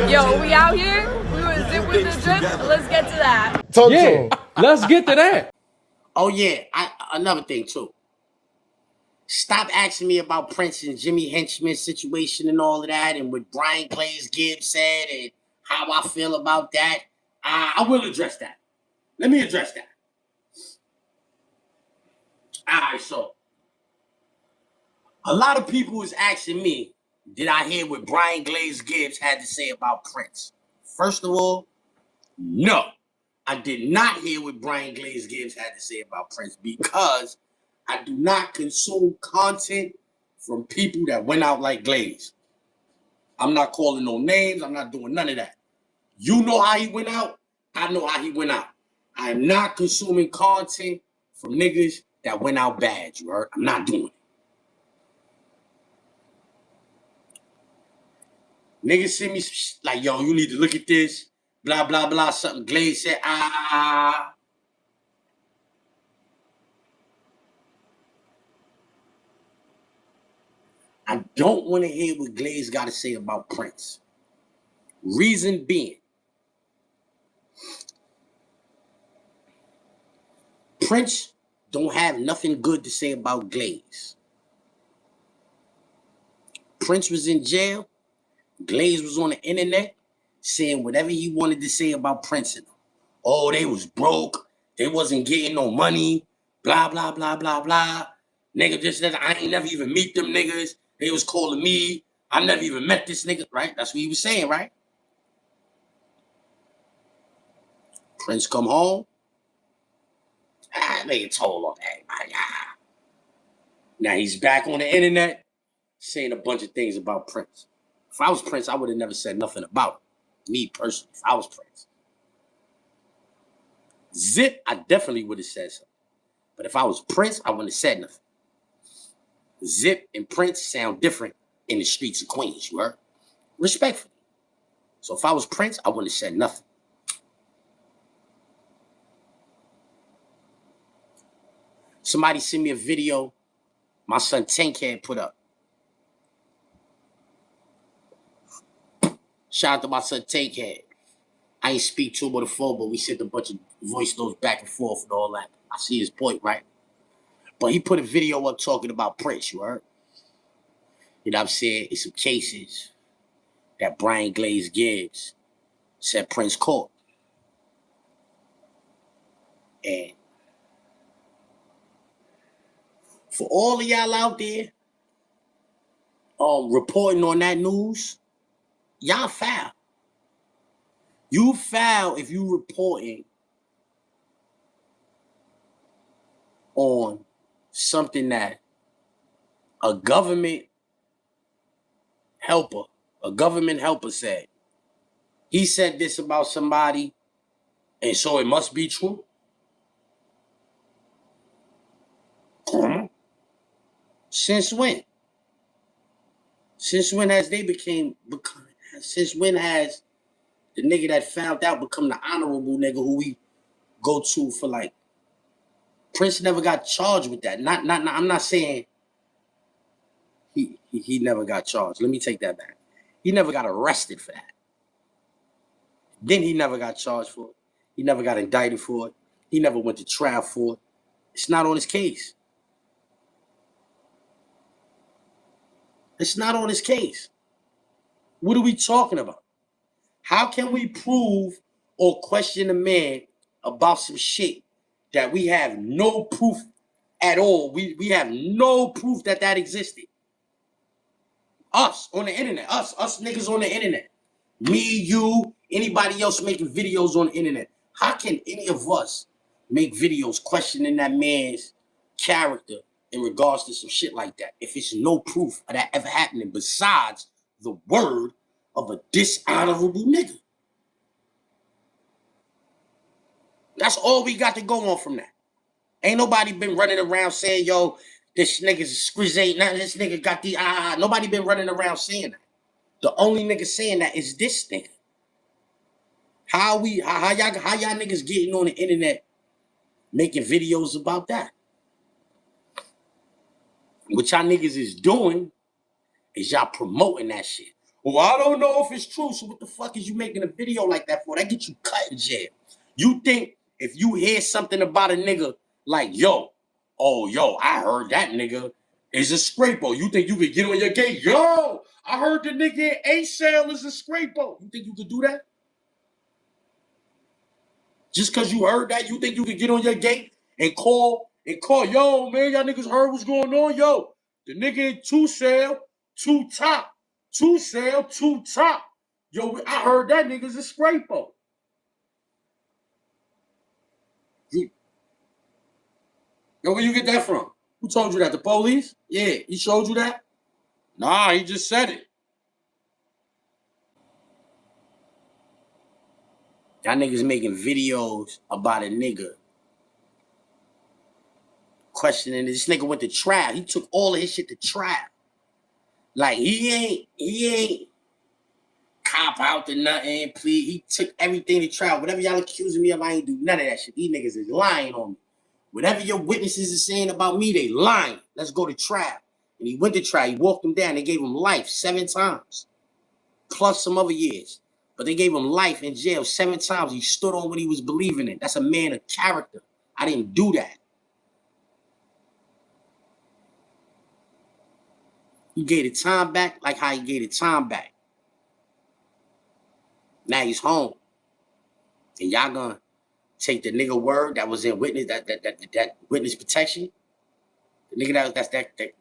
Yo, we out here. We were zip with the drip. Let's get to that. Talk to Yeah, him. let's get to that. Oh yeah, another thing too. Stop asking me about Prince and Jimmy Henchman's situation and all of that, and what Brian Glaze Gibbs said, and how I feel about that. I will address that. Let me address that. All right, so a lot of people is asking me, did I hear what Brian Glaze Gibbs had to say about Prince? First of all, no. I did not hear what Brian Glaze Gibbs had to say about Prince because I do not consume content from people that went out like Glaze. I'm not calling no names. I'm not doing none of that. You know how he went out. I know how he went out. I am not consuming content from niggas that went out bad, you heard? I'm not doing it. Niggas send me like, yo, you need to look at this. Blah, blah, blah. Something Glaze said, I don't want to hear what Glaze got to say about Prince. Reason being, Prince don't have nothing good to say about Glaze. Prince was in jail. Glaze was on the internet saying whatever he wanted to say about Prince and them. Oh, they was broke. They wasn't getting no money. Blah, blah, blah, blah, blah. Nigga, just that I ain't never even meet them niggas. They was calling me. I never even met this nigga, right? That's what he was saying, right? Prince come home. Nigga told on everybody. Now he's back on the internet saying a bunch of things about Prince. If I was Prince, I would have never said nothing about him. Me personally, if I was Prince. Zip, I definitely would have said something. But if I was Prince, I wouldn't have said nothing. Zip and Prince sound different in the streets of Queens, you heard? Respectfully. So if I was Prince, I wouldn't have said nothing. Somebody sent me a video my son Tank had put up. Shout out to my son Tank Head. I ain't speak to him on the phone, but we sent a bunch of voice notes back and forth and all that. I see his point, right? But he put a video up talking about Prince, you heard? You know what I'm saying? It's some cases that Brian Glaze Gibbs said Prince caught. And for all of y'all out there reporting on that news, y'all foul. You foul if you reporting on something that a government helper said. He said this about somebody, and so it must be true. Since when? Since when has since when has the nigga that found out become the honorable nigga who we go to for like? Prince never got charged with that. I'm not saying he never got charged. Let me take that back. He never got arrested for that. Then he never got charged for it. He never got indicted for it. He never went to trial for it. It's not on his case. It's not on his case. What are we talking about? How can we prove or question a man about some shit that we have no proof at all? We have no proof that existed. Us on the internet. Us niggas on the internet. Me, you, anybody else making videos on the internet. How can any of us make videos questioning that man's character in regards to some shit like that if it's no proof of that ever happening besides the word of a dishonorable nigga? That's all we got to go on from that. Ain't nobody been running around saying, yo, this nigga's squizzy, now this nigga got the Nobody been running around saying that. The only nigga saying that is this nigga. How y'all niggas getting on the internet making videos about that? What y'all niggas is doing is y'all promoting that shit. Well, I don't know if it's true. So what the fuck is you making a video like that for? That get you cut in jail. You think if you hear something about a nigga like, yo, oh, yo, I heard that nigga is a scrapo. You think you could get on your gate? Yo, I heard the nigga A-Sale is a scrapo. You think you could do that? Just because you heard that, you think you could get on your gate and call, yo, man, y'all niggas heard what's going on? Yo, the nigga in 2-Sale, 2-Top, 2-Sale, 2-Top. Yo, I heard that nigga's a scrapo. Yo, where you get that from? Who told you that? The police? Yeah, he showed you that? Nah, he just said it. Y'all niggas making videos about a nigga questioning this nigga went to trial. He took all of his shit to trial. Like he ain't cop out to nothing, please. He took everything to trial. Whatever y'all accusing me of, I ain't do none of that shit. These niggas is lying on me. Whatever your witnesses are saying about me, they lying. Let's go to trial. And he went to trial. He walked them down. They gave him life 7 times. Plus some other years. But they gave him life in jail 7 times. He stood on what he was believing in. That's a man of character. I didn't do that. He gave the time back like how he gave the time back. Now he's home. And y'all gonna take the nigga word that was in witness, that witness protection? The nigga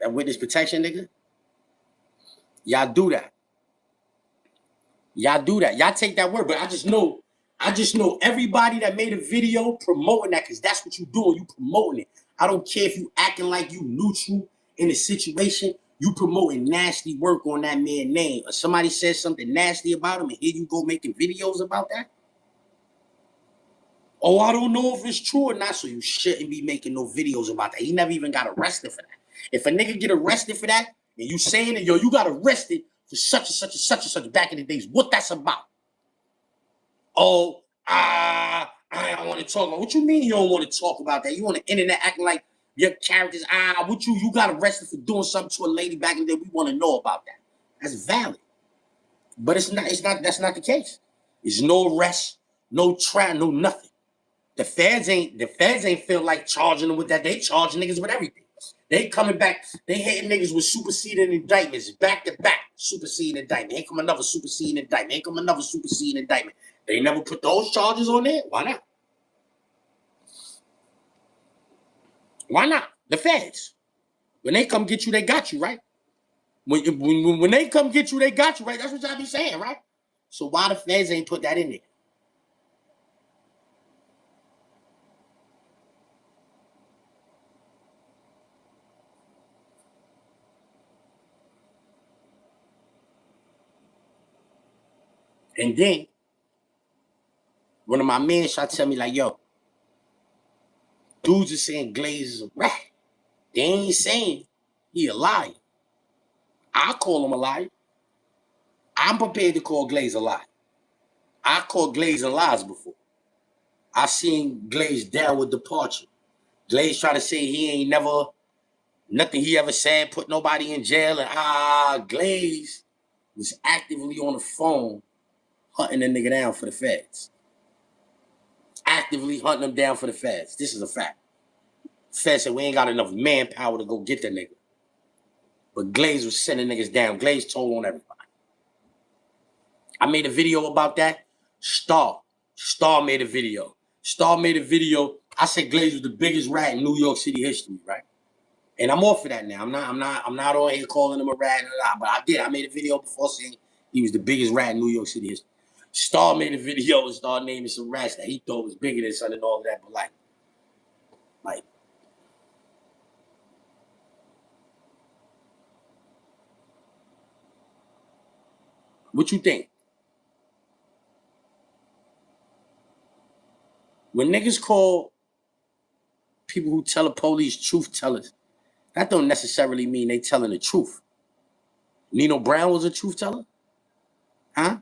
that witness protection nigga? Y'all do that. Y'all do that. Y'all take that word, but I just know everybody that made a video promoting that, because that's what you doing. You promoting it. I don't care if you acting like you neutral in the situation. You promoting nasty work on that man's name. Or somebody says something nasty about him, and here you go making videos about that? Oh, I don't know if it's true or not, so you shouldn't be making no videos about that. He never even got arrested for that. If a nigga get arrested for that, and you saying that, yo, you got arrested for such and such and such and such back in the days, what that's about? Oh, I don't want to talk about. What you mean you don't want to talk about that? You on the internet acting like your characters, what you got arrested for doing something to a lady back in the day. We want to know about that. That's valid. But that's not the case. There's no arrest, no trial, no nothing. The feds ain't feel like charging them with that. They charging niggas with everything. They coming back, they hitting niggas with superseding indictments, back to back, superseding indictment. Here come another superseding indictment. Here come another superseding indictment. They never put those charges on there. Why not? Why not? The feds. When they come get you, they got you, right? When they come get you, they got you, right? That's what y'all be saying, right? So why the feds ain't put that in there? And then one of my men tried to tell me, like, yo, dudes are saying Glaze is a rat. They ain't saying he a liar. I call him a liar. I'm prepared to call Glaze a liar. I called Glaze a lies before. I seen Glaze down with departure. Glaze try to say he ain't never, nothing he ever said put nobody in jail. And Glaze was actively on the phone hunting a nigga down for the feds. Actively hunting him down for the feds. This is a fact. Feds said we ain't got enough manpower to go get the nigga. But Glaze was sending niggas down. Glaze told on everybody. I made a video about that. Star made a video. I said Glaze was the biggest rat in New York City history, right? And I'm off of that now. I'm not on here calling him a rat, but I did. I made a video before saying he was the biggest rat in New York City history. Star made a video and started naming some rats that he thought was bigger than son and all of that, but like, what you think? When niggas call people who tell the police truth tellers, that don't necessarily mean they telling the truth. Nino Brown was a truth teller? Huh?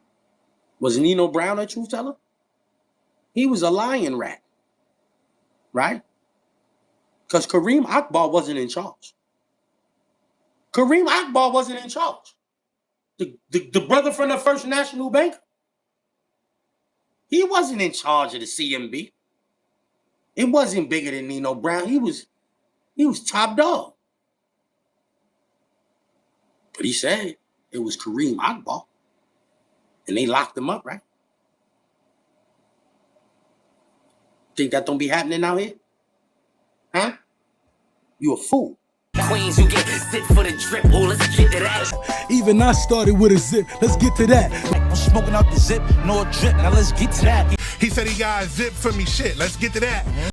Was Nino Brown a truth teller? He was a lying rat, right? Because Kareem Akbar wasn't in charge. Kareem Akbar wasn't in charge. The brother from the First National Bank, he wasn't in charge of the CMB. It wasn't bigger than Nino Brown. He was top dog. But he said it was Kareem Akbar. And they locked him up, right? Think that don't be happening out here? Huh? You a fool. Queens, you get zip for the drip. Oh, let's get to that. Even I started with a zip. Let's get to that. I'm smoking out the zip, no drip. Now let's get to that. He said he got a zip for me. Shit, let's get to that.